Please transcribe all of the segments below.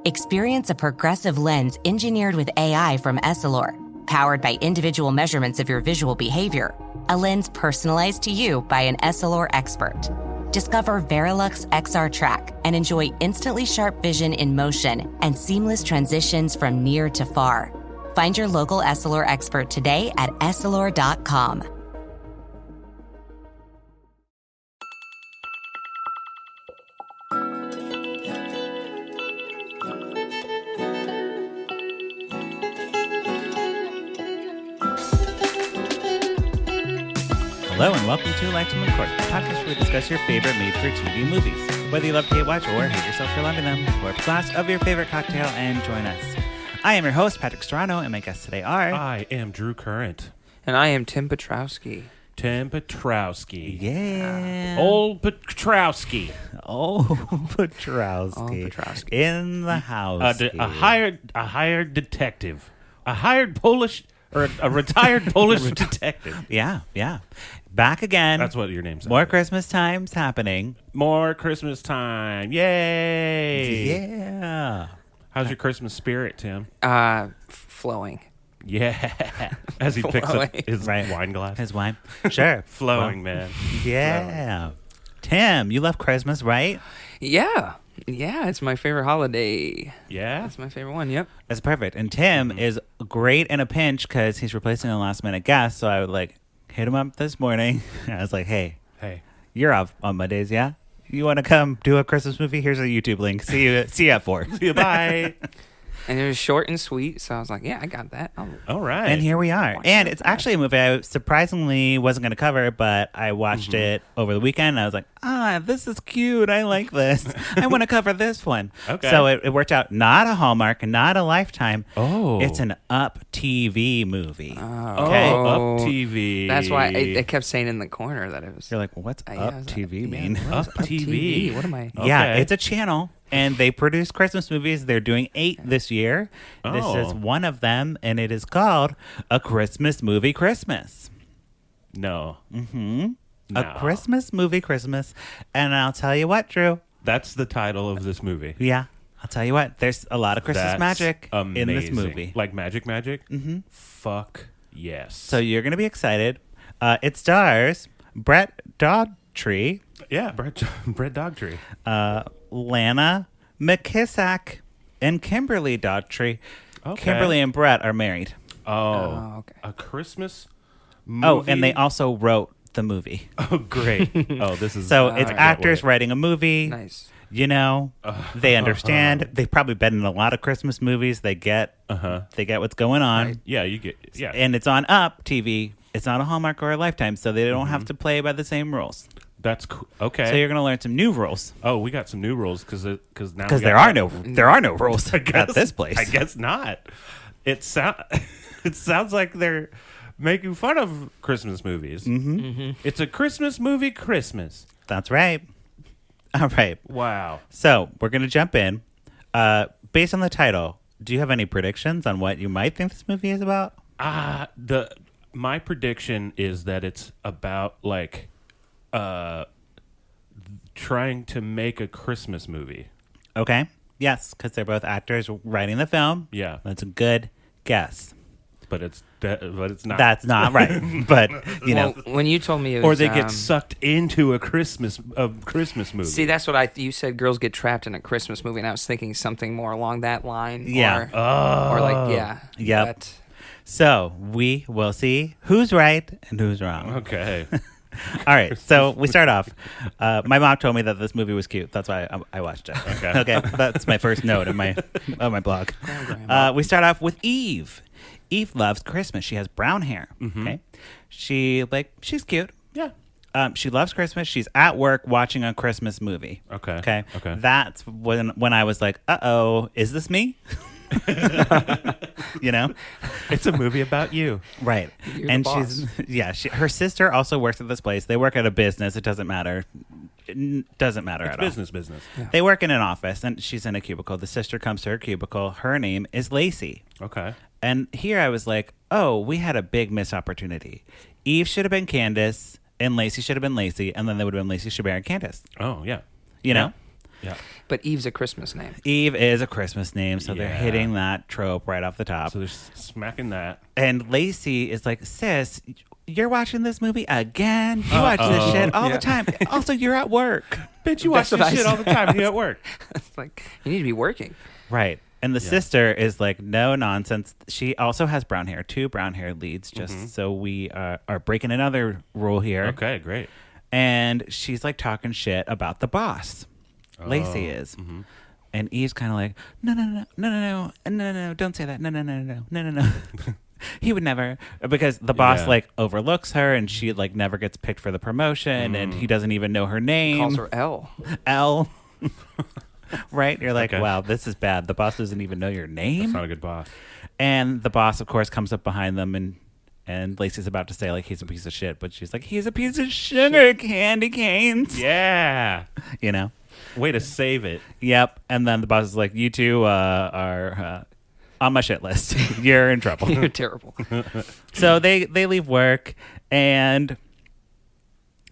Experience a progressive lens engineered with AI from Essilor, powered by individual measurements of your visual behavior. A lens personalized to you by an Essilor expert. Discover Verilux XR Track and enjoy instantly sharp vision in motion and seamless transitions from near to far. Find your local Essilor expert today at Essilor.com. Hello and welcome to Lifetime of Court, a podcast where we discuss your favorite made-for-TV movies. Whether you love to hate watch or hate yourself for loving them, pour up a glass of your favorite cocktail and join us. I am your host, Patrick Serrano, and my guests today are... I am Drew Current. And I am Tim Piotrkowski. Tim Piotrkowski. Yeah. Old Piotrkowski. Oh, Piotrkowski. In the house. A hired detective. A hired Polish... Or a retired Polish detective. Yeah. Back again. That's what your name's. More Christmas times happening. More Christmas time. Yay. Yeah. How's your Christmas spirit, Tim? Flowing. Yeah. As he picks up his wine glass. His wine. Sure. Flowing, man. Yeah. Flowing. Tim, you love Christmas, right? Yeah, it's my favorite holiday. Yeah? That's my favorite one, yep. That's perfect. And Tim is great in a pinch because he's replacing a last-minute guest. So I would hit him up this morning. I was like, hey, you're off on Mondays, yeah? You want to come do a Christmas movie? Here's a YouTube link. See you at 4. See you, bye. And it was short and sweet, so I was like, yeah, I got that. All right. And here we are. And it's actually a movie I surprisingly wasn't going to cover, but I watched it over the weekend. And I was like, this is cute. I like this. I want to cover this one. Okay. So it worked out. Not a Hallmark, not a Lifetime. Oh. It's an UPtv movie. Okay. Up TV. That's why I kept saying in the corner that it was... You're like, what's UPtv mean? Up TV. What am I... Okay. Yeah, it's a channel. And they produce Christmas movies. They're doing 8 this year. This is one of them, and it is called A Christmas Movie Christmas. No. Mm-hmm. No. A Christmas Movie Christmas. And I'll tell you what, Drew. That's the title of this movie. Yeah. I'll tell you what. There's a lot of Christmas magic in this movie. Like magic? Mm-hmm. Fuck yes. So you're going to be excited. It stars Brant Daugherty. Yeah, Brant Daugherty. Lana McKissack and Kimberly Daugherty. Okay. Kimberly and Brett are married. Oh, okay. A Christmas movie? Oh, and they also wrote the movie. Oh, great. Oh, this is... So it's actors writing a movie. Nice. You know, they understand. They've probably been in a lot of Christmas movies. They get what's going on. Right. Yeah, you get... Yeah. And it's on UPtv. It's not a Hallmark or a Lifetime, so they don't have to play by the same rules. That's cool. Okay. So you're going to learn some new rules. Oh, we got some new rules because now there are no rules at this place. I guess not. It sounds like they're making fun of Christmas movies. Mm-hmm. Mm-hmm. It's a Christmas movie Christmas. That's right. All right. Wow. So we're going to jump in. Based on the title, do you have any predictions on what you might think this movie is about? My prediction is that it's about trying to make a Christmas movie. Okay. Yes, because they're both actors writing the film. Yeah. That's a good guess. But it's not. That's not right. But, know. When you told me it was... Or they get sucked into a Christmas movie. See, that's what you said, girls get trapped in a Christmas movie, and I was thinking something more along that line. Yeah. Yep. So we will see who's right and who's wrong. Okay. All right. So we start off. My mom told me that this movie was cute. That's why I watched it. Okay. That's my first note on my blog. We start off with Eve. Eve loves Christmas. She has brown hair. Mm-hmm. Okay. She's cute. Yeah. She loves Christmas. She's at work watching a Christmas movie. Okay. That's when I was like, uh-oh, is this me? It's a movie about you, right? You're and the boss. Her sister also works at this place. They work at a business. It doesn't matter. It doesn't matter at all. Business. Yeah. They work in an office, and she's in a cubicle. The sister comes to her cubicle. Her name is Lacey. Okay. And here I was like, oh, we had a big missed opportunity. Eve should have been Candace, and Lacey should have been Lacey, and then they would have been Lacey, Chabert, and Candace. Oh yeah. You know. Yeah. But Eve's a Christmas name. Eve is a Christmas name, so they're Yeah. hitting that trope right off the top. So they're smacking that. And Lacey is like, sis, you're watching this movie again? You watch this shit all the time. Also, you're at work. Bitch, you watch That's this what I shit all the time and you at work. It's like, you need to be working. Right. And the sister is like, no nonsense. She also has brown hair, 2 brown hair leads, just so we are breaking another rule here. Okay, great. And she's like talking shit about the boss. Lacey is. And Eve's kind of like, no, don't say that. No. He would never, because the boss like overlooks her and she like never gets picked for the promotion and he doesn't even know her name. Calls her L. L. Right? You're like, wow, this is bad. The boss doesn't even know your name. That's not a good boss. And the boss, of course, comes up behind them and Lacey's about to say like he's a piece of shit, but she's like, he's a piece of sugar candy canes. Yeah. You know? Way to save it. Yep. And then the boss is like, you two are on my shit list. You're in trouble. You're terrible. So they leave work and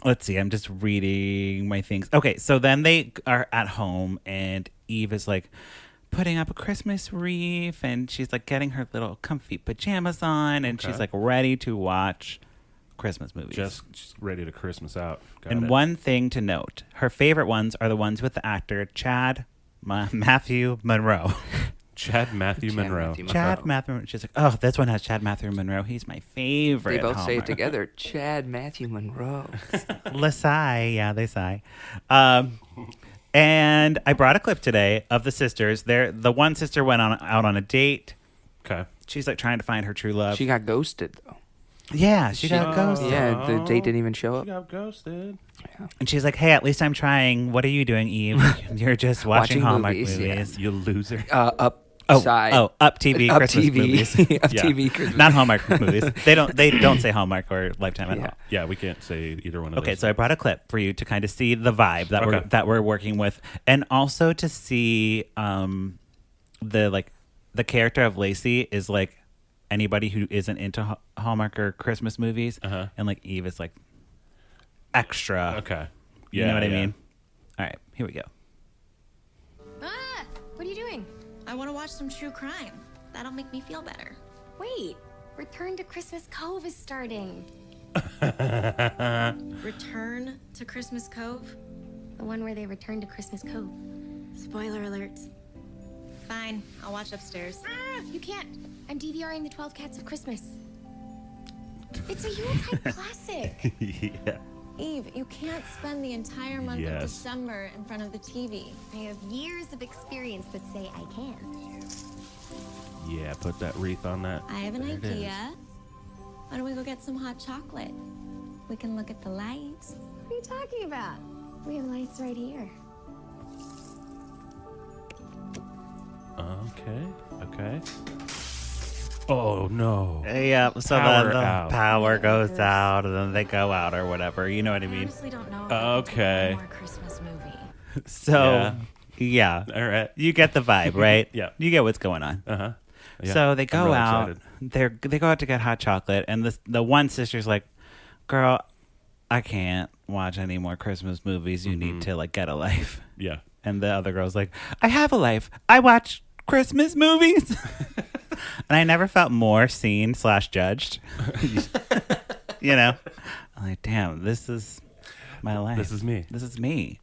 let's see, I'm just reading my things. Okay, so then they are at home and Eve is like putting up a Christmas wreath and she's like getting her little comfy pajamas on and she's like ready to watch Christmas movies. Just ready to Christmas out. Got And it. one thing to note, her favorite ones are the ones with the actor Matthew Monroe. Chad Matthew Monroe. Chad Matthew. She's like, oh, this one has Chad Matthew Monroe. He's my favorite. They both say it Hallmark. together. Chad Matthew Monroe. Lasai. Yeah, they sigh. And I brought a clip today of the sisters. The one sister went out on a date. Okay. She's like trying to find her true love. She got ghosted, though. Yeah, she got ghosted. Yeah, the date didn't even show She up. got ghosted. And she's like, hey, at least I'm trying. What are you doing, Eve? You're just watching Hallmark movies. Yeah. You loser. Upside. Uptv Up Christmas TV. movies. Up Yeah. TV Christmas. Not Hallmark movies. They don't say Hallmark or Lifetime at all. Yeah, we can't say either one of those. Okay, so I brought a clip for you to kind of see the vibe that we're working with, and also to see the character of Lacey is like anybody who isn't into Hallmark or Christmas movies, and like Eve is like extra. Okay. You know what I mean? All right, here we go. Ah, what are you doing? I want to watch some true crime. That'll make me feel better. Wait, Return to Christmas Cove is starting. Return to Christmas Cove? The one where they return to Christmas Cove. Spoiler alert. Fine, I'll watch upstairs. Ah, you can't. I'm DVRing the 12 Cats of Christmas. It's a Yuletide classic. Yeah. Eve, you can't spend the entire month of Yes. December in front of the TV. I have years of experience that say I can. Yeah, put that wreath on that. I have an There it is. idea. Why don't we go get some hot chocolate? We can look at the lights. What are you talking about? We have lights right here. Okay. Oh, no. Yeah, so Power the out. power goes out, and then they go out or whatever. You know what I I mean? honestly don't know if I can take Okay. one more Christmas movie. So, yeah. All right. You get the vibe, right? Yeah. You get what's going on. Uh-huh. Yeah. So they I'm go really out. excited. They go out to get hot chocolate, and the one sister's like, "Girl, I can't watch any more Christmas movies. You need to like get a life." Yeah. And the other girl's like, "I have a life. I watch Christmas movies." And I never felt more seen / judged. You know, I'm like, damn, this is my life. This is me. This is me,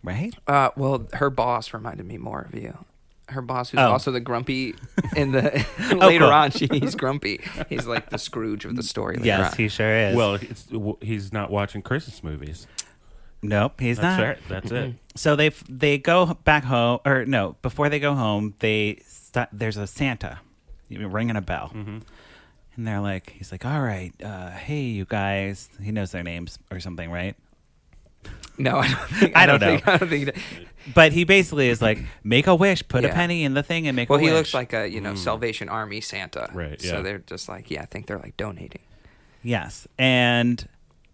right? Well, her boss reminded me more of you. Her boss, who's also the grumpy in the later cool. on, he's grumpy. He's like the Scrooge of the story. Later Yes, on. he sure is. Well, he's not watching Christmas movies. nope, he's That's not. right. That's it. So they go back home, or no, before they go home, there's a Santa ringing a bell, and they're like, he's like, all right, hey, you guys. He knows their names or something, right? No, I don't think. I don't know. I don't think. That, But he basically is like, make a wish, put a Yeah. penny in the thing, and make well, a wish. he looks like a Salvation Army Santa. Right, yeah. So they're just like, I think they're like donating. Yes, and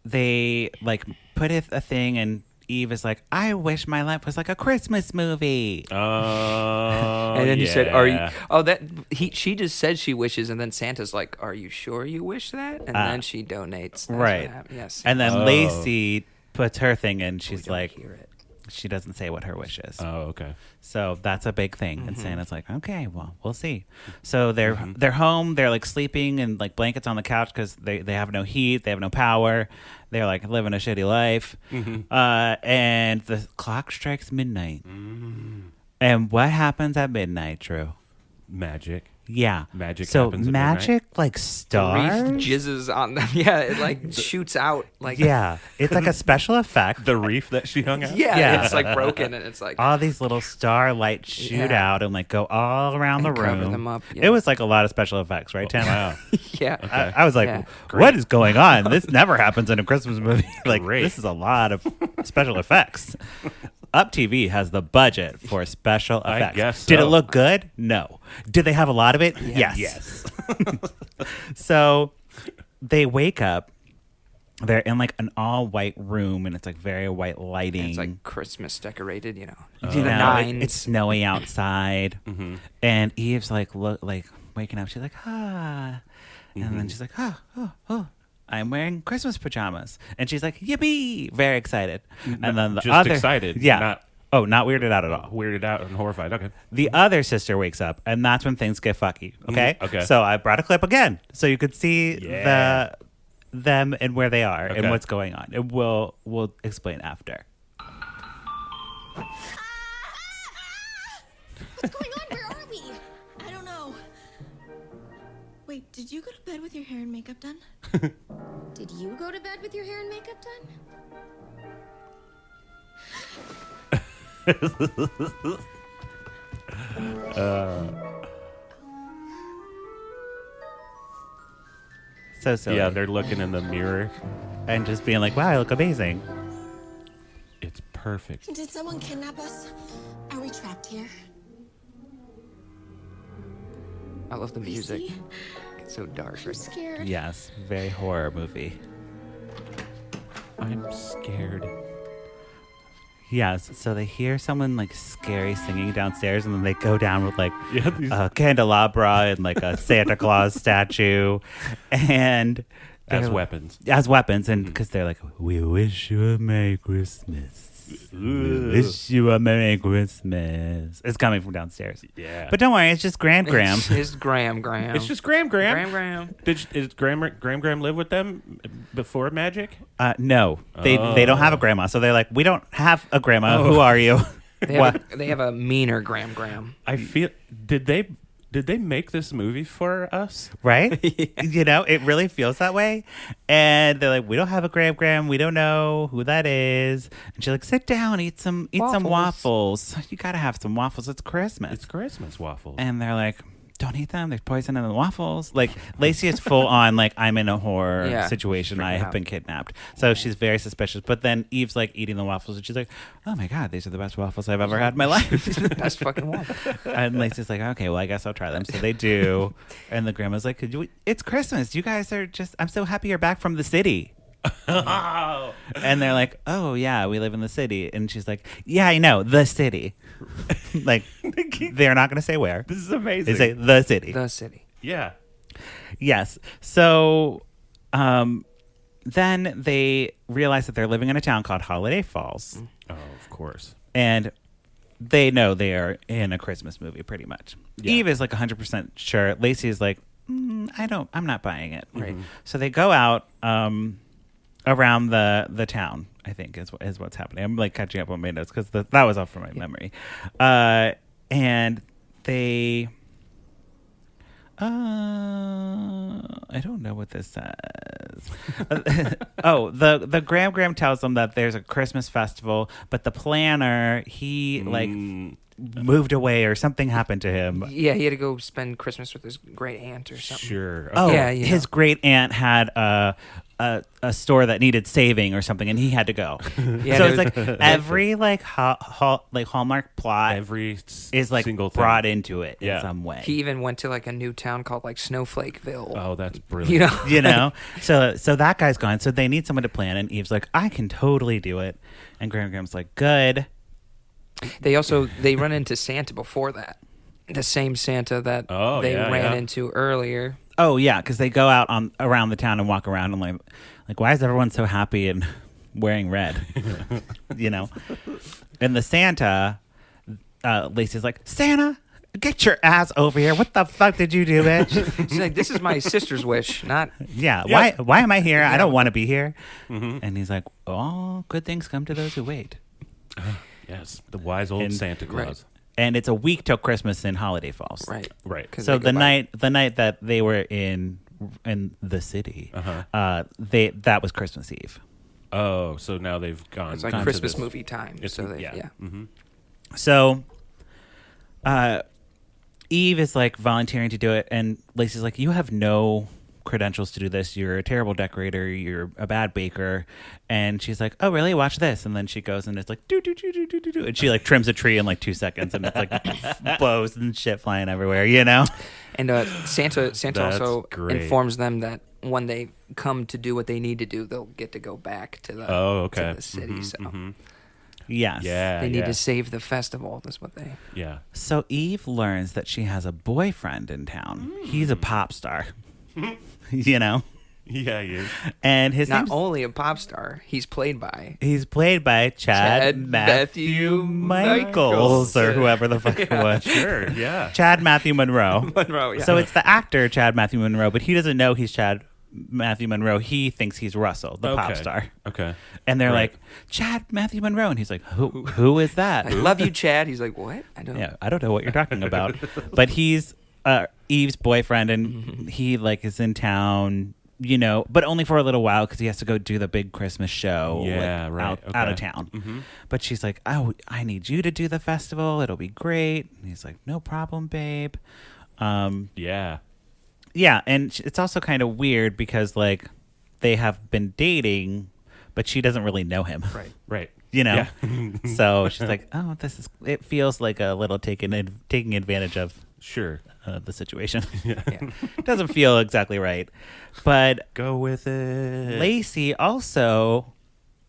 they like put a thing, and Eve is like, I wish my life was like a Christmas movie. Oh, And then you said, "Are you?" yeah. Oh, she just said she wishes, and then Santa's like, "Are you sure you wish that?" And then she donates. That's what Right. happened. Yes. And then Oh. Lacey puts her thing in. She's don't like, hear it. she doesn't say what her wish is. Oh, okay. So that's a big thing. And Santa's like, okay, well, we'll see. So they're home. They're like sleeping in like blankets on the couch because they have no heat. They have no power. They're like living a shitty life. And the clock strikes midnight. And what happens at midnight, Drew? Magic. Yeah. Magic so happens at magic like The stars. reef jizzes on them. Yeah, it like shoots out. Like Yeah. It's like a special effect. The reef that she hung out? yeah, it's like broken and it's like All these little starlight shoot out and like go all around the And room. cover them up, yeah. It was like a lot of special effects, right, Tim? Wow. yeah. I was like, Yeah. what is going on? This never happens in a Christmas movie. Like, Great. this is a lot of special effects. UpTV has the budget for special I effects. guess Did it so. look good? No. Did they have a lot of it? Yes. Yes. So they wake up. They're in like an all white room, and it's like very white lighting. And it's like Christmas decorated, you know. You know, nines. it's snowy outside, and Eve's like waking up. She's like, and then she's like, oh. I'm wearing Christmas pajamas, and she's like, yippee, very excited. And then the Just other, excited, not weirded out at all. Weirded out and horrified. Okay. The other sister wakes up, and that's when things get fucky. Okay. Okay. So I brought a clip again, so you could see Yeah. them and where they are and Okay. what's going on. And we'll explain after. What's going on? Where are we? I don't know. Wait, did you go to bed with your hair and makeup done? Did you go to bed with your hair and makeup done? So silly. Yeah, they're looking in the mirror. And just being like, wow, I look amazing. It's perfect. Did someone kidnap us? Are we trapped here? I love the music. See? It's so dark I'm right scared. Yes, very horror movie. I'm scared. Yes, so they hear someone like scary singing downstairs, and then they go down with like Yeah, these- a candelabra and like a Santa Claus statue, and As they're- weapons. and because they're like, we wish you a Merry Christmas. We wish you a Merry Christmas. It's coming from downstairs. Yeah. But don't worry, it's just Graham. It's just Graham. It's just Graham. Graham. Did Graham live with them before Magic? No, they don't have a grandma, so they're like, we don't have a grandma. Who are you? They have a meaner Graham. I feel did they make this movie for us? Right? You know, it really feels that way. And they're like, we don't have a Graham. We don't know who that is. And she's like, sit down, eat some waffles. You gotta have some waffles. It's Christmas. It's Christmas waffles. And they're like, don't eat them. There's poison in the waffles. Like, Lacey is full on, like, I'm in a horror situation. I have been kidnapped. So she's very suspicious. But then Eve's, like, eating the waffles. And she's like, oh, my God, these are the best waffles I've ever had in my life. Best fucking waffle. And Lacey's like, okay, well, I guess I'll try them. So they do. And the grandma's like, it's Christmas. You guys are just, I'm so happy you're back from the city. And they're like, oh, yeah, we live in the city. And she's like, yeah, I know, the city. Like, they're not going to say where. This is amazing. They say the city. The city. Yeah. Yes. So then they realize that they're living in a town called Holiday Falls. Oh, of course. And they know they are in a Christmas movie pretty much. Yeah. Eve is like 100% sure. Lacey is like, I'm not buying it. Right. So they go out around the town, I think is what's happening. I'm like catching up on my notes because that was off from my memory. And they... I don't know what this says. The Graham tells them that there's a Christmas festival, but the planner, he like moved away or something happened to him. Yeah, he had to go spend Christmas with his great aunt or something. Sure. Oh, Yeah, you his know. great aunt had a store that needed saving or something, and he had to go. Yeah, So there it's was- like every like Hallmark plot Every is like single thing. brought into it Yeah. in some way. He even went to like a new town called like Snowflakeville. Oh, that's brilliant. You know? You know, so that guy's gone. So they need someone to plan, and Eve's like, I can totally do it. And Graham's like, good. They run into Santa before that. The same Santa that they ran into earlier. Oh yeah, because they go out around the town and walk around and like why is everyone so happy and wearing red. You know? And the Santa, Lacey's like, Santa, get your ass over here. What the fuck did you do, bitch? She's like, this is my sister's wish, not... Yeah, why am I here? I don't want to be here. And he's like, oh, good things come to those who wait. Yes, the wise old Santa Claus. Right. And it's a week till Christmas in Holiday Falls. Right. So the night that they were in the city, that was Christmas Eve. Oh, so now they've gone. It's like Christmas movie time. So, Eve is like volunteering to do it, and Lacey's like, "You have no credentials to do this. You're a terrible decorator. You're a bad baker." And she's like, "Oh, really? Watch this." And then she goes and it's like, do do do do do do do, and she like trims a tree in like 2 seconds, and it's like blows and shit flying everywhere, you know. And Santa also informs them that when they come to do what they need to do, they'll get to go back to the to the city. Yes. Yeah. They need to save the festival. That's what they. Yeah. So Eve learns that she has a boyfriend in town. He's a pop star. You know? Yeah, he is. And his not only a pop star, he's played by Chad Matthew Michaels or whoever the fuck it was. Sure, yeah. Chad Matthew Monroe. Yeah. So it's the actor Chad Matthew Monroe, but he doesn't know he's Chad Matthew Monroe. He thinks he's Russell, the pop star. Okay. And they're like, Chad Matthew Monroe, and he's like, who is that? I love you, Chad. He's like, what? I don't know what you're talking about. But he's Eve's boyfriend, and he like is in town, you know, but only for a little while because he has to go do the big Christmas show out of town. But she's like, oh, I need you to do the festival. It'll be great. And he's like, no problem, babe. Yeah, and it's also kind of weird because like they have been dating, but she doesn't really know him. Right. You know? Yeah. So she's like, oh, it feels like a little taking advantage of the situation. It doesn't feel exactly right. But go with it. Lacey also,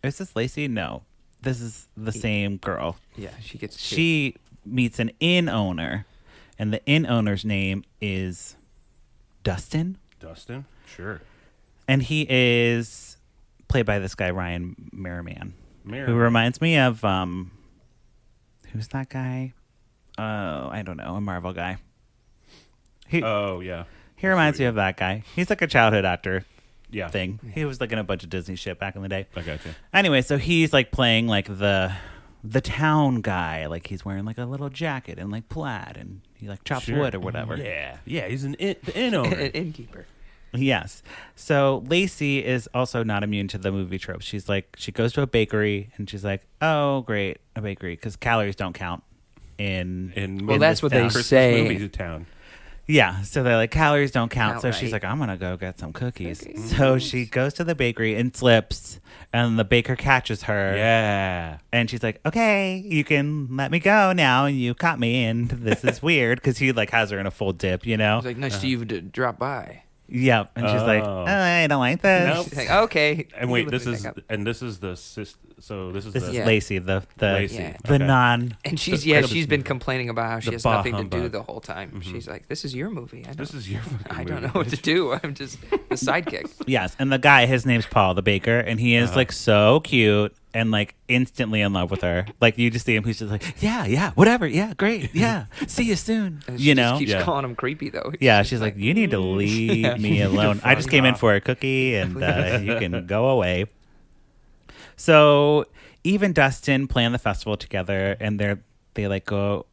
is this Lacey? No. This is the same girl. Yeah, she meets an inn owner, and the inn owner's name is Dustin? Sure. And he is played by this guy, Ryan Merriman. Who reminds me of, who's that guy? I don't know, a Marvel guy. He reminds me of that guy. He's like a childhood actor thing. He was like in a bunch of Disney shit back in the day. I gotcha. Anyway, so he's like playing like the town guy. Like he's wearing like a little jacket and like plaid, and he like chops wood or whatever. Yeah, he's the inn owner. An innkeeper. Yes. So Lacey is also not immune to the movie tropes. She's like, she goes to a bakery and she's like, oh great, a bakery, because calories don't count in that's what they say. Movies town. Yeah, so they're like, calories don't count. So she's like, I'm going to go get some cookies. So she goes to the bakery and slips, and the baker catches her. Yeah. And she's like, okay, you can let me go now. You caught me, and this is weird, because he like has her in a full dip, you know? He's like, nice to you to drop by. Yep. And she's like, oh, I don't like this. Nope. She's like, okay. And wait, this is the sister. So this is Lacey, the Lacey. non. And she's been complaining about how she has nothing to do the whole time. She's like, this is your movie. This is your fucking movie. I don't know what to do. I'm just the sidekick. Yes, and the guy, his name's Paul, the baker, and he is like so cute and like instantly in love with her. Like you just see him, he's just like, yeah, whatever, yeah, great, yeah, see you soon. And she just keeps calling him creepy though. Yeah, she's like, you need to leave me alone. I just came in for a cookie, and you can go away. So Eve and Dustin plan the festival together, and they like go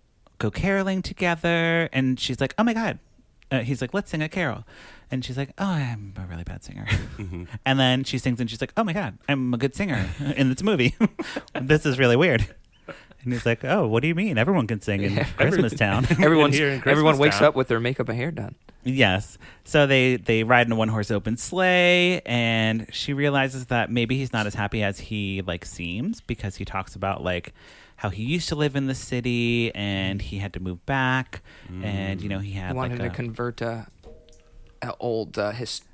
caroling together, and she's like, oh my god. He's like, let's sing a carol. And she's like, oh, I'm a really bad singer. And then she sings, and she's like, oh my god, I'm a good singer in this movie. This is really weird. And he's like, oh, what do you mean? Everyone can sing in Christmas Town. Everyone wakes up with their makeup and hair done. Yes. So they ride in a one-horse open sleigh, and she realizes that maybe he's not as happy as he like seems, because he talks about like how he used to live in the city and he had to move back, and you know he wanted to convert a old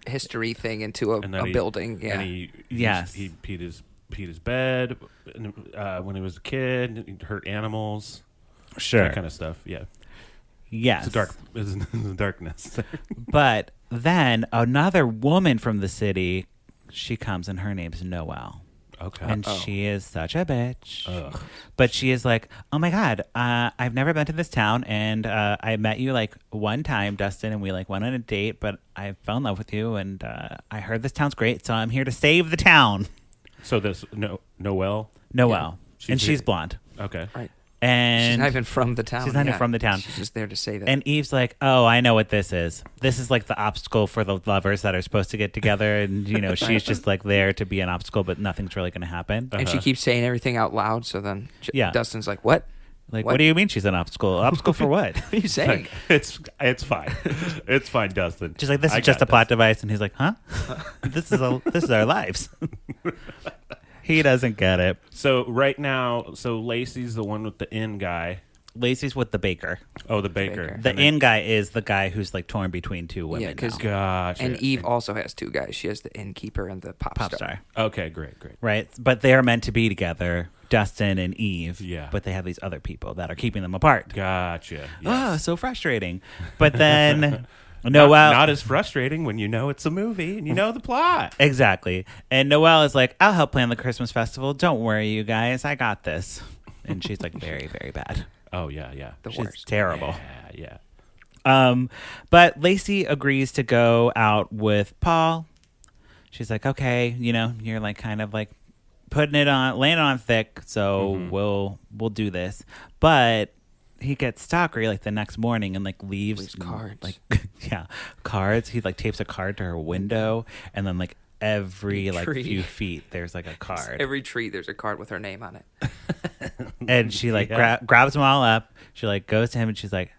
history thing into a building. Yeah. And he peed his bed when he was a kid. He hurt animals. Sure. That kind of stuff. Yeah. Yes. It's the darkness. But then another woman from the city, she comes, and her name's Noelle. Okay. And she is such a bitch. Ugh. But she is like, oh my God, I've never been to this town. And I met you like one time, Dustin, and we like went on a date, but I fell in love with you. And I heard this town's great. So I'm here to save the town. So this Noelle? Noelle. Yeah. She's blonde. Okay. Right. And she's not even from the town. She's not even from the town. She's just there to save it. And Eve's like, oh, I know what this is. This is like the obstacle for the lovers that are supposed to get together. And, she's just like there to be an obstacle, but nothing's really going to happen. And she keeps saying everything out loud. So then Dustin's like, what? Like, what do you mean she's an obstacle? Obstacle for what? What are you saying? It's fine. It's fine, Dustin. She's like, this is just a plot device. And he's like, huh? This is our lives. He doesn't get it. So right now, Lacey's the one with the in guy. Lacey's with the baker. Oh, the baker. The in guy is the guy who's like torn between two women. Yeah, because gotcha. And Eve also has two guys. She has the innkeeper and the pop star. Okay, great. Right, but they are meant to be together, Dustin and Eve. Yeah. But they have these other people that are keeping them apart. Gotcha. Yes. Oh, so frustrating. But then Noelle... Not as frustrating when you know it's a movie and you know the plot. Exactly. And Noelle is like, I'll help plan the Christmas festival. Don't worry, you guys. I got this. And she's like very, very bad. Oh, yeah. She's worst. terrible. Yeah. But Lacey agrees to go out with Paul. She's like, okay, you're like kind of like laying it on thick, so we'll do this. But he gets stalkery like the next morning and like leaves cards. Like cards. He like tapes a card to her window, and then like every like few feet there's like a card. Every tree there's a card with her name on it. And she like grabs them all up. She like goes to him and she's like,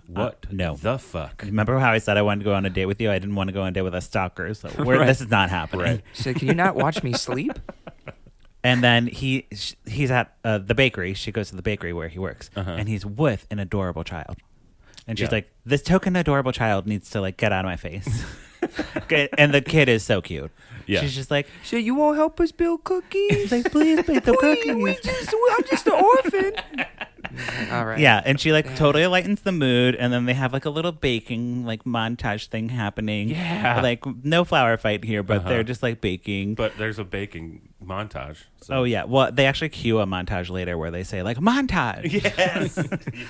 what no the fuck? Remember how I said I wanted to go on a date with you? I didn't want to go on a date with a stalker, so this is not happening. Right. She's like, can you not watch me sleep? And then he's at the bakery. She goes to the bakery where he works, and he's with an adorable child. And she's like, this token adorable child needs to like get out of my face. And the kid is so cute. Yeah. She's just like, so you won't help us build cookies? She's like, please bake the cookies. I'm just an orphan. All right. Yeah, and she like totally lightens the mood, and then they have like a little baking like montage thing happening. Yeah. Like no flower fight here, but they're just like baking. But there's a baking montage. So. Oh yeah. Well, they actually cue a montage later where they say like montage. Yes.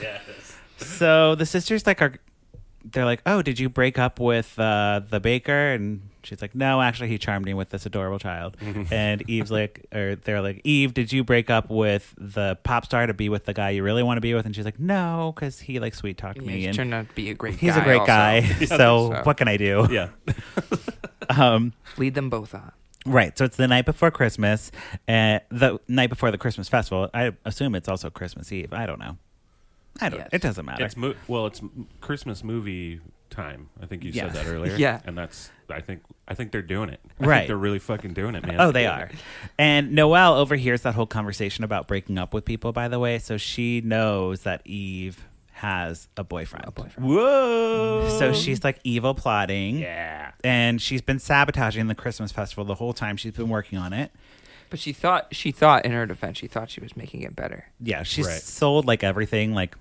Yes. So the sisters they're like, oh, did you break up with the baker? And she's like, no, actually, he charmed me with this adorable child. And they're like, Eve, did you break up with the pop star to be with the guy you really want to be with? And she's like, no, because he like sweet talked me. He's turned out to be a great guy. He's a great guy. So what can I do? Yeah. Lead them both on. Right. So it's the night before Christmas, the night before the Christmas festival. I assume it's also Christmas Eve. I don't know. Yes. It doesn't matter. It's Christmas movie time. I think you said that earlier. Yeah. And that's I think they're doing it. I right. think they're really fucking doing it, man. Oh, they are. And Noelle overhears that whole conversation about breaking up with people, by the way. So she knows that Eve has a boyfriend. Whoa. So she's like evil plotting. Yeah. And she's been sabotaging the Christmas festival the whole time she's been working on it. But she thought in her defense, she thought she was making it better. Yeah, she sold like everything, like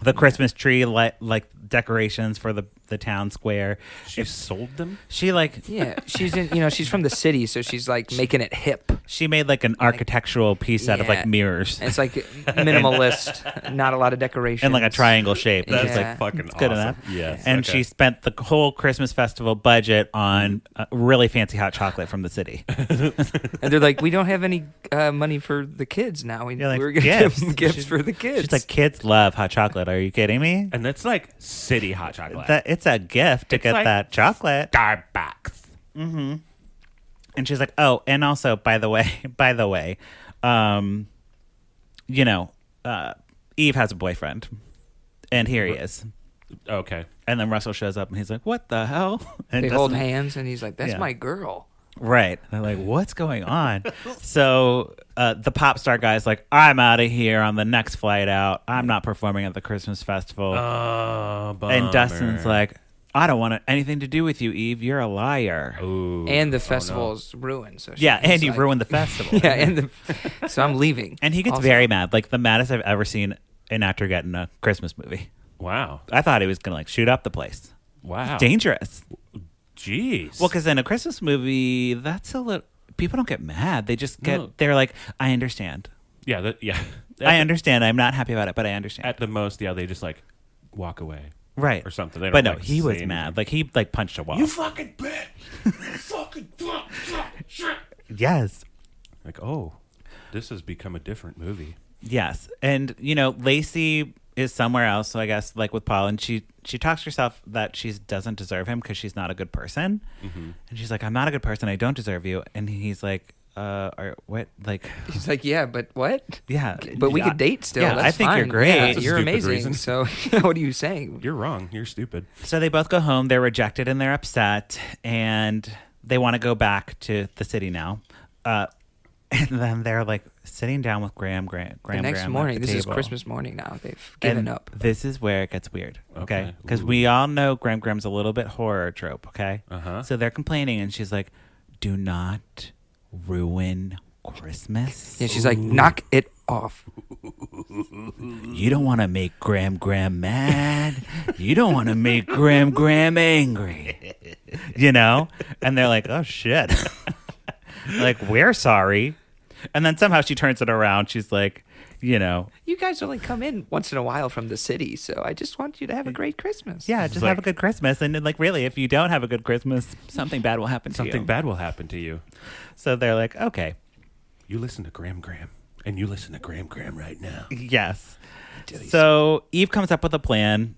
the Christmas tree, like decorations for the town square. She sold them? She like she's from the city, so she's like making it hip. She made like an architectural piece out of like mirrors. And it's like minimalist, not a lot of decorations. And like a triangle shape. That's like fucking good awesome. enough. Yes. And she spent the whole Christmas festival budget on really fancy hot chocolate from the city. And they're like, we don't have any money for the kids now. We're going to give them gifts for the kids. She's like, kids love hot chocolate. Are you kidding me? And that's like city hot chocolate. It's a gift to get like that chocolate. Starbucks. Mm-hmm. And she's like, oh, and also, by the way, Eve has a boyfriend. And here he is. Okay. And then Russell shows up and he's like, what the hell? And they hold hands and he's like, that's my girl. Right. And they're like, what's going on? So the pop star guy's like, I'm out of here on the next flight out. I'm not performing at the Christmas festival. Oh, bummer. And Dustin's like, I don't want anything to do with you, Eve. You're a liar. Ooh. And the festival's ruined. So and you ruined the festival. So I'm leaving. And he gets very mad. Like the maddest I've ever seen an actor get in a Christmas movie. Wow. I thought he was going to like shoot up the place. Wow. It's dangerous. Jeez. Well, because in a Christmas movie, that's a little... people don't get mad. They just they're like, I understand. Yeah, I understand. I'm not happy about it, but I understand. At the most, they just like walk away. Right. Or something. They don't, but no, like, he was anything. mad. Like, he like punched a wall. You fucking bitch! You fucking shit! Yes. Like, oh, this has become a different movie. Yes. And, Lacey is somewhere else. So I guess like with Paul, and she talks to herself that she doesn't deserve him because she's not a good person. Mm-hmm. And she's like, I'm not a good person. I don't deserve you. And he's like, or what? Like, he's like, yeah, but what? Yeah. But we could date still. Yeah, That's I think fine. you're great. Yeah, That's a you're stupid amazing. reason. So what are you saying? You're wrong. You're stupid. So they both go home. They're rejected and they're upset. And they want to go back to the city now. And then they're like sitting down with Graham. The next morning, this is Christmas morning now. They've given up. This is where it gets weird, okay? Because we all know Graham's a little bit horror trope, okay? Uh-huh. So they're complaining, and she's like, do not ruin Christmas. Yeah, she's like, knock it off. You don't want to make Graham mad. You don't want to make Graham angry. And they're like, oh, shit. Like, we're sorry. And then somehow she turns it around. She's like, you guys only come in once in a while from the city, so I just want you to have a great Christmas. Yeah, just have a good Christmas. And then, like, really, if you don't have a good Christmas, something bad will happen to you. Something bad will happen to you. So they're like, okay. You listen to Graham, and you listen to Graham right now. Yes. So Eve comes up with a plan.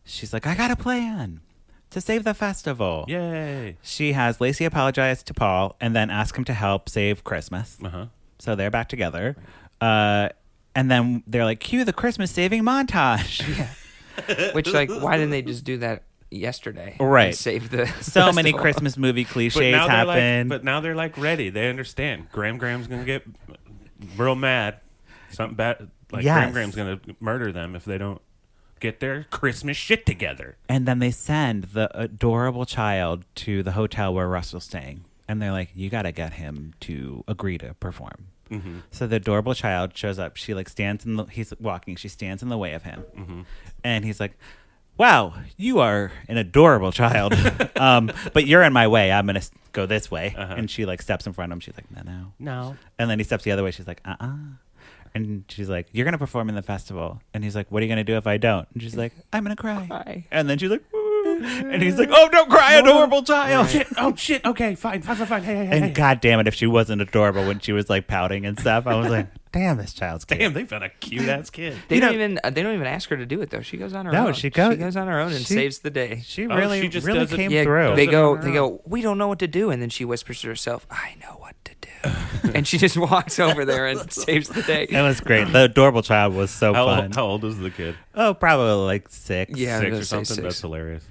She's like, I got a plan to save the festival. Yay. She has Lacey apologize to Paul and then ask him to help save Christmas. Uh-huh. So they're back together. And then they're like, cue the Christmas saving montage. Yeah. Which, like, why didn't they just do that yesterday? Right. And save the So festival? many Christmas movie cliches happen. But now they're like ready. They understand. Graham's going to get real mad. Something bad. Like, yes. Graham's going to murder them if they don't get their Christmas shit together. And then they send the adorable child to the hotel where Russell's staying. And they're like, you got to get him to agree to perform. Mm-hmm. So the adorable child shows up. She like he's walking. She stands in the way of him. Mm-hmm. And he's like, wow, you are an adorable child. But you're in my way. I'm going to go this way. Uh-huh. And she like steps in front of him. She's like, no. And then he steps the other way. She's like, And she's like, you're going to perform in the festival. And he's like, what are you going to do if I don't? And she's like, I'm going to cry. And then she's like, woo. And he's like, oh, don't cry, adorable child. Shit. Oh, shit. Okay, fine. Hey. And God damn it, if she wasn't adorable when she was like pouting and stuff, I was like, damn, this child's cute. Damn, they found a cute-ass kid. They don't even ask her to do it, though. She goes on her own. She goes on her own and saves the day. She really just really does it. came Yeah, through. They go, we don't know what to do. And then she whispers to herself, I know what to do. And she just walks over there and saves the day. It was great. The adorable child was so fun. How old is the kid? Oh, probably like 6. Yeah, 6 or say something? 6. That's hilarious.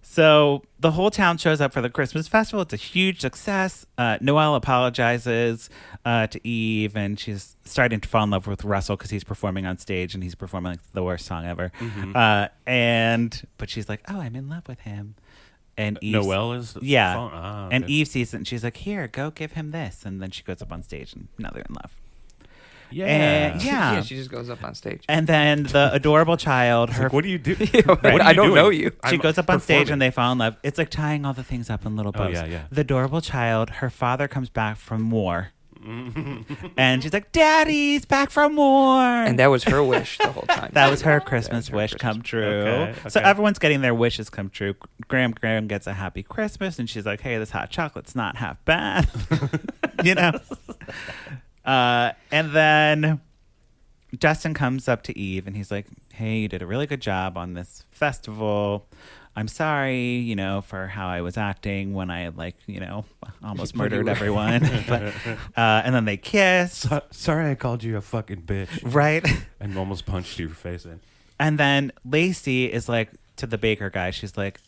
So the whole town shows up for the Christmas festival. It's a huge success. Noelle apologizes to Eve, and she's starting to fall in love with Russell because he's performing on stage, and he's performing like the worst song ever. Mm-hmm. But she's like, "Oh, I'm in love with him." And Eve, Noelle is and Eve sees it, and she's like, "Here, go give him this." And then she goes up on stage, and now they're in love. Yeah. Yeah, she just goes up on stage. And then the adorable child, her. Like, what do you do? I don't know you. She goes up on stage and they fall in love. It's like tying all the things up in little bows. Oh, yeah. The adorable child, her father comes back from war. And she's like, Daddy's back from war. And that was her wish the whole time. That was her Christmas wish come true. Okay. So everyone's getting their wishes come true. Graham gets a happy Christmas, and she's like, hey, this hot chocolate's not half bad. And then Justin comes up to Eve and he's like, hey, you did a really good job on this festival. I'm sorry, for how I was acting when I almost murdered everyone. And then they kiss. Sorry I called you a fucking bitch. Right. And almost punched your face in. And then Lacey is like to the baker guy. She's like,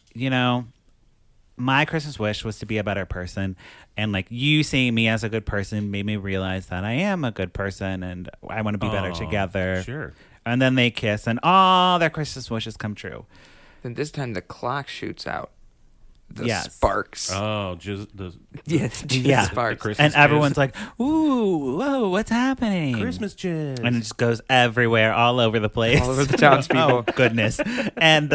my Christmas wish was to be a better person. And like you seeing me as a good person made me realize that I am a good person and I want to be better together. Sure. And then they kiss and all their Christmas wishes come true. Then this time the clock shoots out. The Yes. sparks. Oh, just the sparks. And everyone's like, ooh, whoa, what's happening? Christmas jizz. And it just goes everywhere, all over the place. All over the townspeople. Oh, goodness. And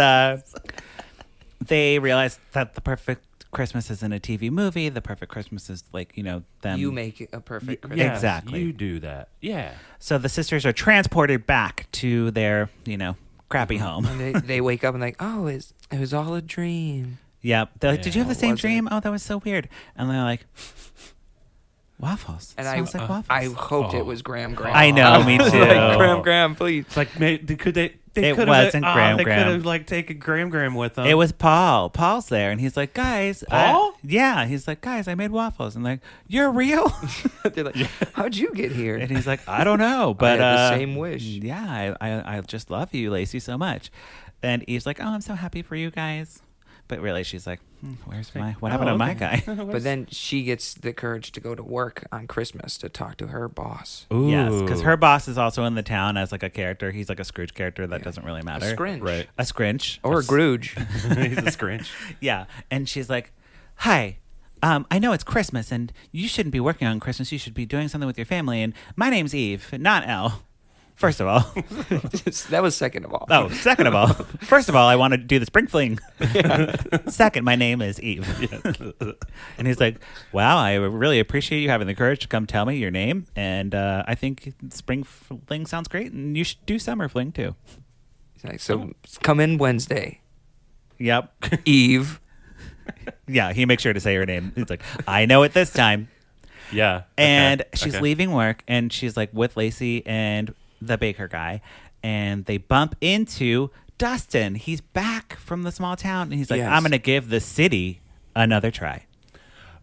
they realize that the perfect Christmas isn't a TV movie. The perfect Christmas is like, them. You make it a perfect Christmas. Yes, Exactly. You do that. Yeah. So the sisters are transported back to their, crappy home. And they wake up and like, oh, it was all a dream. Yep. They're like, did you have the same Was it? dream? Oh, that was so weird. And they're like, waffles. And Smells like waffles. I hoped it was Graham. I know, me too. Like, Graham, please. It's like, could they? It could wasn't have, Graham. They could have like taken Graham with them. It was Paul. Paul's there, and he's like, guys. Paul? Yeah. He's like, guys, I made waffles. And like, you're real? They're like, how'd you get here? And he's like, I don't know, but I had the same wish. Yeah, I just love you, Lacey, so much. And Eve's like, oh, I'm so happy for you guys. But really, she's like, what happened to my guy? But then she gets the courage to go to work on Christmas to talk to her boss. Ooh. Yes, because her boss is also in the town as like a character. He's like a Scrooge character that doesn't really matter. A Scrinch. Right. A Scrinch. Or a Grooge. He's a Scrinch. Yeah. And she's like, hi, I know it's Christmas and you shouldn't be working on Christmas. You should be doing something with your family. And my name's Eve, not Elle. First of all. That was second of all. Oh, second of all. First of all, I want to do the spring fling. Second, my name is Eve. And he's like, wow, I really appreciate you having the courage to come tell me your name. And I think spring fling sounds great. And you should do summer fling too. He's like, so come in Wednesday. Yep. Eve. Yeah, he makes sure to say her name. He's like, I know it this time. Yeah. And she's leaving work and she's like with Lacey and the baker guy, and they bump into Dustin. He's back from the small town, and he's like, Yes. I'm going to give the city another try.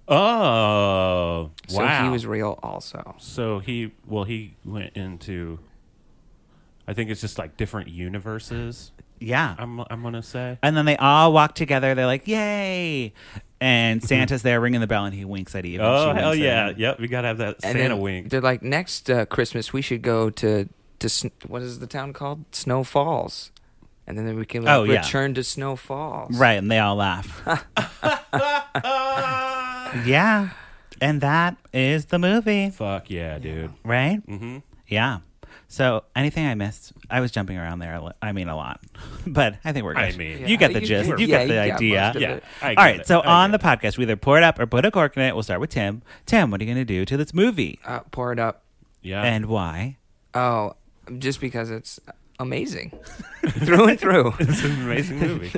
Oh, So wow. he was real also. So he went into, I think it's just like different universes. Yeah. I'm gonna say. And then they all walk together. They're like, yay. And Santa's there ringing the bell, and he winks at Eve. Oh, and she hell winks at yeah. him. Yep, we gotta have that And Santa then wink. They're like, next Christmas we should go to what is the town called? Snow Falls. And then we can return to Snow Falls. Right, and they all laugh. Yeah. And that is the movie. Fuck yeah, dude. Right? Mm-hmm. Yeah. So anything I missed, I was jumping around there. I mean, a lot, but I think we're good. I mean, you get the gist. You get the idea. most of Yeah. it. I All get right. it. So I on the get podcast, we either pour it up or put a cork in it. We'll start with Tim. Tim, what are you going to do to this movie, Pour it up. it. Yeah. and why? Oh, just because it's amazing. Through and through. It's an amazing movie.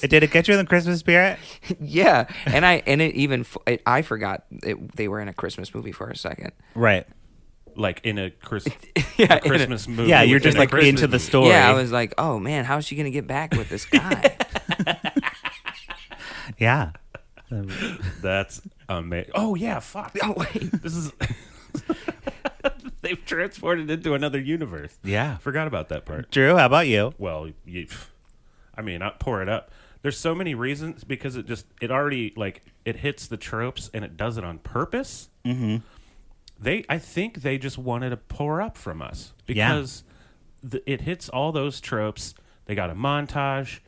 Did it get you in the Christmas spirit? Yeah. And I forgot they were in a Christmas movie for a second. Right. Like in a Christmas movie. Yeah, you're just within a like Christmas into the movie. story. Yeah, I was like, oh man, how's she going to get back with this guy? Yeah. That's amazing. Oh yeah, fuck. Oh, wait. This is. They've transported into another universe. Yeah. Forgot about that part. Drew, how about you? Well, I pour it up. There's so many reasons because it already like it hits the tropes and it does it on purpose. Mm-hmm. I think they just wanted to pour up from us because it hits all those tropes. They got a montage,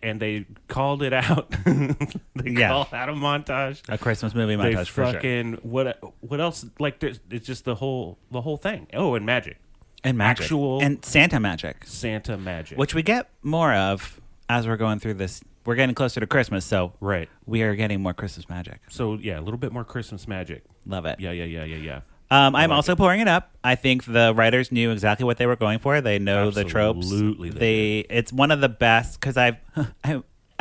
and they called it out. They called out a montage, A Christmas movie montage for sure. fucking what else? Like it's just the whole thing. Oh, and magic. And magic. Actual and Santa magic, Santa magic, which we get more of as we're going through this. We're getting closer to Christmas, so right. we are getting more Christmas magic. So yeah, a little bit more Christmas magic. Love it. Yeah. I'm also pouring it up. I think the writers knew exactly what they were going for. They know the tropes. Absolutely, It's one of the best because I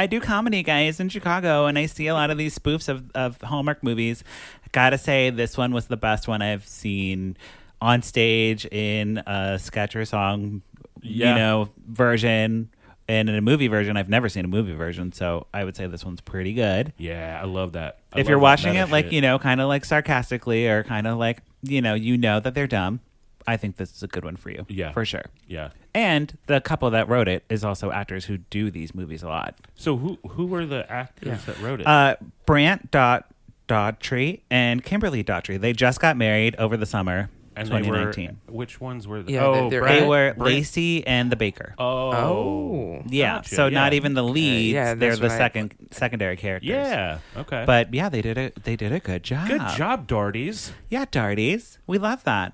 do comedy, guys, in Chicago, and I see a lot of these spoofs of Hallmark movies. Gotta say, this one was the best one I've seen on stage in a sketch or song, version. And in a movie version, I've never seen a movie version, so I would say this one's pretty good. Yeah, I love that. If you're watching it like, kind of like sarcastically or kind of like, you know that they're dumb, I think this is a good one for you. Yeah. For sure. Yeah. And the couple that wrote it is also actors who do these movies a lot. So who were the actors that wrote it? Brant Daugherty and Kimberly Daugherty. They just got married over the summer. And 2019. Which ones were? They were Lacey and the baker. Oh, yeah. Gotcha. So not even the leads. They're the secondary characters. Yeah. Okay. But yeah, they did a good job. Good job, Daughertys. Yeah, Daughertys. We love that.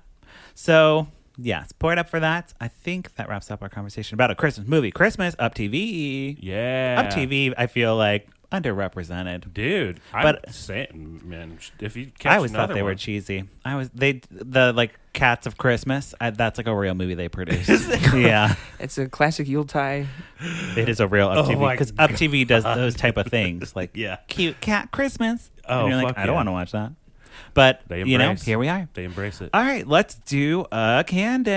So yes, pour it up for that. I think that wraps up our conversation about a Christmas movie. Christmas UPtv. Yeah. UPtv. I feel like underrepresented. Dude, But- I'm saying, man, if you catch I always thought another they were one- cheesy. The like Cats of Christmas. That's like a real movie they produced. Yeah, It's a classic Yuletide. it is a real UpTV my because UpTV does those type of things like Yeah. cute cat Christmas. Oh, and you're like, fuck I don't yeah. want to watch that. But They you know, embrace. here we are. They embrace it. All right, let's do a Candace.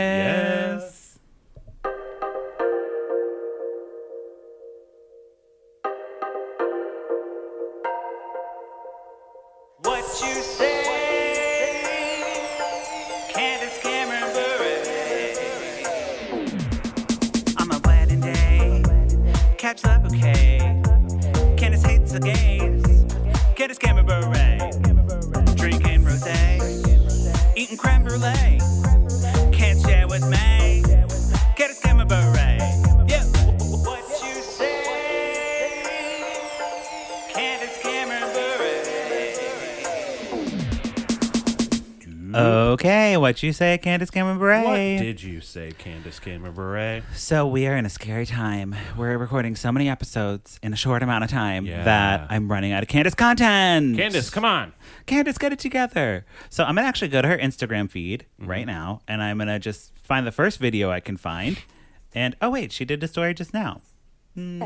Yes. What you say, Candace Cameron Bure. On my wedding day, catch the bouquet. Candace hates the gays. Candace Cameron Bure. Drinking rosé, eating creme brulee. Can't share with me. Candace Cameron Bure. Yeah. What you say, Candace Cameron Bure. Okay, what you say, Candace Cameron Bure? What did you say, Candace Cameron Bure? So we are in a scary time. We're recording so many episodes in a short amount of time Yeah. that I'm running out of Candace content. Candace, come on. Candace, get it together. So I'm gonna actually go to her Instagram feed right now, and I'm gonna just find the first video I can find. And oh wait, she did a story just now. Okay,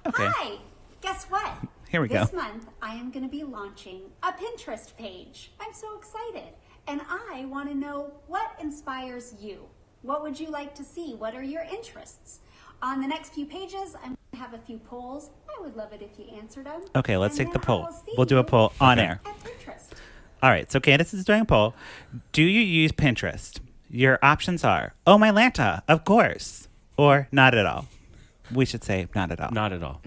Hi! Guess what? here we go. This month, I am going to be launching a Pinterest page. I'm so excited. And I want to know what inspires you. What would you like to see? What are your interests? On the next few pages, I'm going to have a few polls. I would love it if you answered them. Okay, let's And take the then I poll. will see We'll do a you poll on air. at Pinterest. All right, so Candace is doing a poll. Do you use Pinterest? Your options are, oh, my Lanta, of course, or not at all. We should say not at all. Not at all.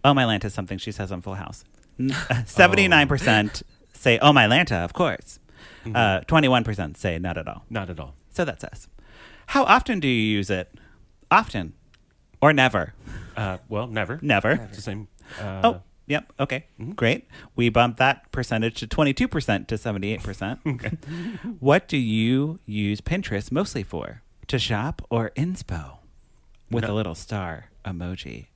Oh, my Lanta is something she says on Full House. 79% say, oh, my Lanta, of course. 21% say not at all. Not at all. So that's us. How often do you use it? Often. Or never? Well, never. Never. It's the same. Oh, yep. Okay. Great. We bumped that percentage to 22% to 78%. Okay. What do you use Pinterest mostly for? To shop or inspo? With a little star emoji.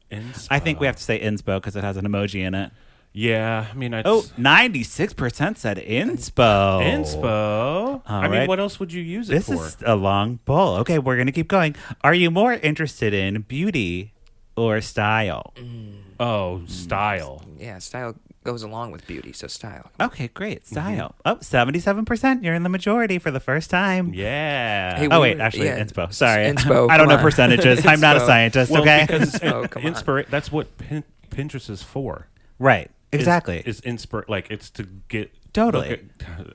I think we have to say inspo because it has an emoji in it. Yeah, I mean, 96% said inspo. Inspo. I mean, right. what else would you use it This for? is a long poll. Okay, we're going to keep going. Are you more interested in beauty or style? Oh, style. Yeah, style goes along with beauty, so style. Okay, great. Style. Oh, 77%. You're in the majority for the first time. Yeah. Hey, Oh, we wait, were- actually, yeah. inspo. Sorry. Inspo, I don't come know on. percentages. I'm not a Inspo. scientist, Well, okay? because Oh, come on. that's what Pinterest is for. Right. Exactly. Is like it's to get Totally. look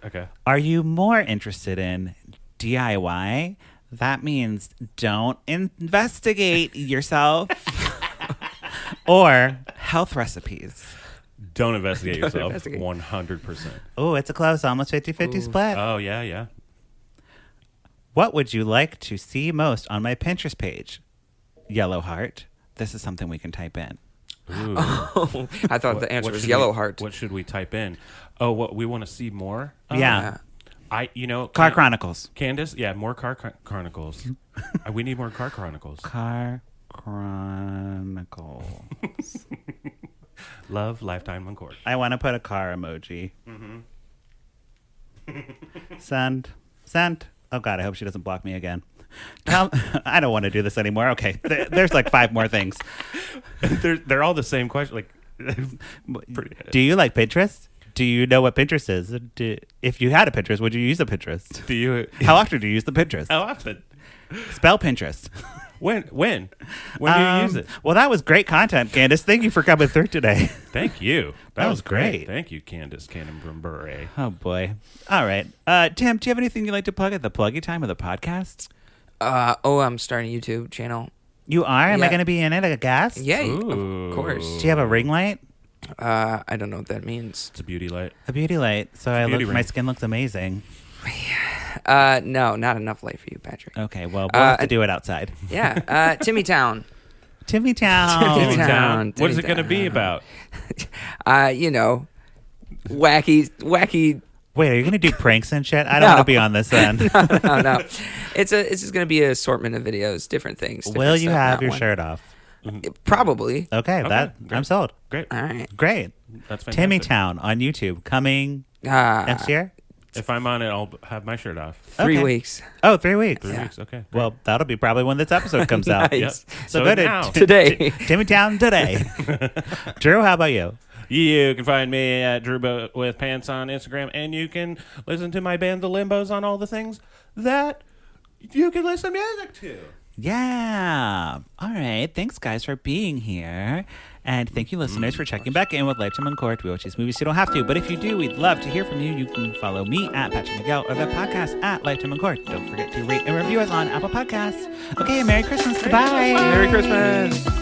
at- okay. Are you more interested in DIY? That means don't investigate yourself. Or health recipes. Don't investigate yourself. investigate. 100%. Oh, it's a close, almost 50-50 split. Oh yeah. What would you like to see most on my Pinterest page? Yellow heart. This is something we can type in. Ooh. I thought the answer What was should yellow we- heart. What should we type in? Oh, what we want to see more? Yeah. Car Chronicles. Candace, yeah, more car chronicles. We need more car chronicles. Car Chronicles. Love, lifetime, Concord. I want to put a car emoji. Send. Oh, God, I hope she doesn't block me again. I don't want to do this anymore. Okay, there's like 5 more things. They're all the same question. Like, Do you like Pinterest? Do you know what Pinterest is? If you had a Pinterest, would you use a Pinterest? do you? How often do you use the Pinterest? How often? Spell Pinterest. When do you use it? Well, that was great content, Candace. Thank you for coming through today. Thank you. That was great. Thank you, Candace Cannon Bure. Oh, boy. All right. Tim, do you have anything you'd like to plug at the pluggy time of the podcast? I'm starting a YouTube channel. You are? Am I Yeah. going to be in it like a guest? Yeah, Ooh. of course. Do you have a ring light? I don't know what that means. It's a beauty light. A beauty light. So beauty my ring. skin looks amazing. No, not enough light for you, Patrick. Okay, well, we'll have to do it outside. Yeah, Timmy Town. Timmy Town. Timmy Town. What is it going to be about? Wacky. Wait, are you going to do pranks and shit? I don't want to be on this end. No. It's just going to be an assortment of videos, different things. Will you have not your one. shirt off? Probably. Okay, I'm sold. Great. All right. Great. That's fantastic. Timmy Town on YouTube coming next year. If I'm on it, I'll have my shirt off. 3 weeks. Oh, 3 weeks. 3 weeks. Okay. Great. Well, that'll be probably when this episode comes out. Nice. Yep. So go now. to Today. Timmy Town today. Drew, how about you? You can find me at Drew with Pants on Instagram, and you can listen to my band The Limbos on all the things that you can listen music to. Yeah. All right. Thanks, guys, for being here. And thank you, listeners, for checking back in with Lifetime on Court. We watch these movies, so you don't have to. But if you do, we'd love to hear from you. You can follow me at Patrick Miguel or the podcast at Lifetime on Court. Don't forget to rate and review us on Apple Podcasts. Okay, Merry Christmas. Goodbye. Merry Christmas.